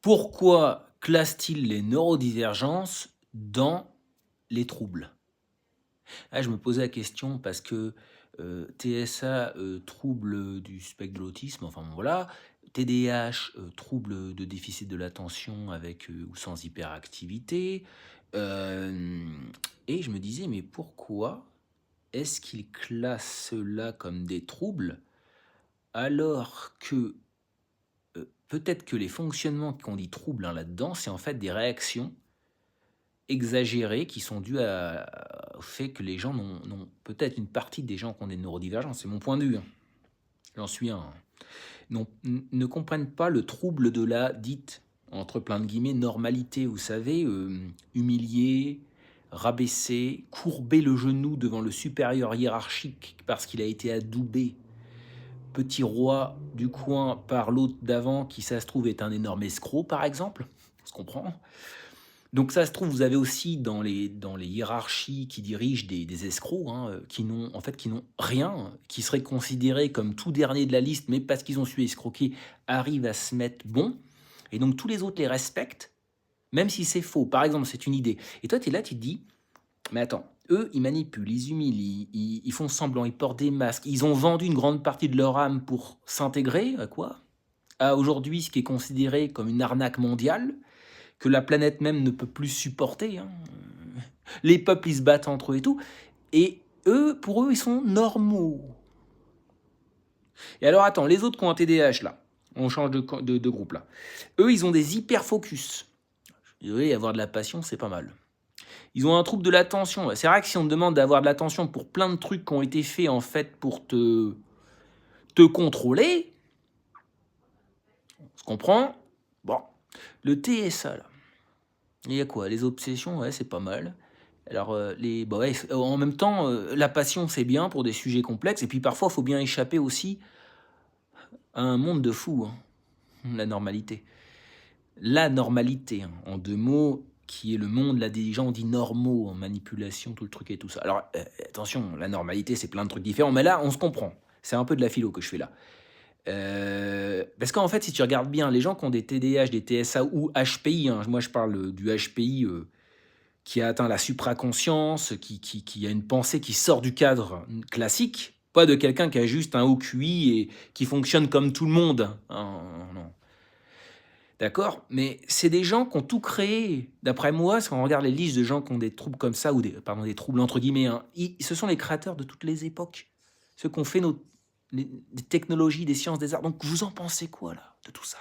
Pourquoi classe-t-il les neurodivergences dans les troubles? Ah, je me posais la question parce que TSA, trouble du spectre de l'autisme, enfin bon, voilà, TDAH, trouble de déficit de l'attention avec ou sans hyperactivité. Et je me disais, mais pourquoi est-ce qu'ils classent cela comme des troubles alors que peut-être que les fonctionnements qu'on dit troubles hein, là-dedans, c'est en fait des réactions exagérées qui sont dues au fait que les gens peut-être une partie des gens qui ont des neurodivergences, c'est mon point de vue, hein, j'en suis un, hein, ne comprennent pas le trouble de la dite, entre plein de guillemets, normalité. Vous savez, humilier, rabaisser, courber le genou devant le supérieur hiérarchique parce qu'il a été adoubé, petit roi du coin par l'autre d'avant qui, ça se trouve, est un énorme escroc, par exemple. On se comprend. Donc ça se trouve, vous avez aussi dans les hiérarchies qui dirigent des escrocs, hein, qui n'ont en fait, qui n'ont rien, qui seraient considérés comme tout dernier de la liste, mais parce qu'ils ont su escroquer, arrivent à se mettre bons et donc tous les autres les respectent, même si c'est faux. Par exemple, c'est une idée et toi, tu es là, tu te dis: «Mais attends, eux, ils manipulent, ils humilient, ils font semblant, ils portent des masques, ils ont vendu une grande partie de leur âme pour s'intégrer» à quoi? À aujourd'hui, ce qui est considéré comme une arnaque mondiale, que la planète même ne peut plus supporter, hein. Les peuples, ils se battent entre eux et tout. Et eux, pour eux, ils sont normaux. Et alors, attends, les autres qui ont un TDAH, là, on change de groupe, là. Eux, ils ont des hyperfocus. Oui, avoir de la passion, c'est pas mal. Ils ont un trouble de l'attention. C'est vrai que si on te demande d'avoir de l'attention pour plein de trucs qui ont été faits, en fait, pour te contrôler, on se comprend. Bon, le TSA, là, il y a quoi? Les obsessions, ouais, c'est pas mal. Alors, bah, ouais, en même temps, la passion, c'est bien pour des sujets complexes et puis parfois, il faut bien échapper aussi à un monde de fous, hein, la normalité. La normalité, hein, en 2 mots, qui est le monde là des gens dits normaux, en manipulation, tout le truc et tout ça. Alors, attention, la normalité, c'est plein de trucs différents, mais là, on se comprend. C'est un peu de la philo que je fais là. Parce qu'en fait, si tu regardes bien, les gens qui ont des TDAH, des TSA ou HPI, hein, moi je parle, du HPI, qui a atteint la supraconscience, qui a une pensée qui sort du cadre classique, pas de quelqu'un qui a juste un haut QI et qui fonctionne comme tout le monde. Hein, non. D'accord? Mais c'est des gens qui ont tout créé. D'après moi, si on regarde les listes de gens qui ont des troubles comme ça, ou des troubles entre guillemets, hein, ce sont les créateurs de toutes les époques. Ceux qui ont fait des technologies, des sciences, des arts. Donc vous en pensez quoi là, de tout ça?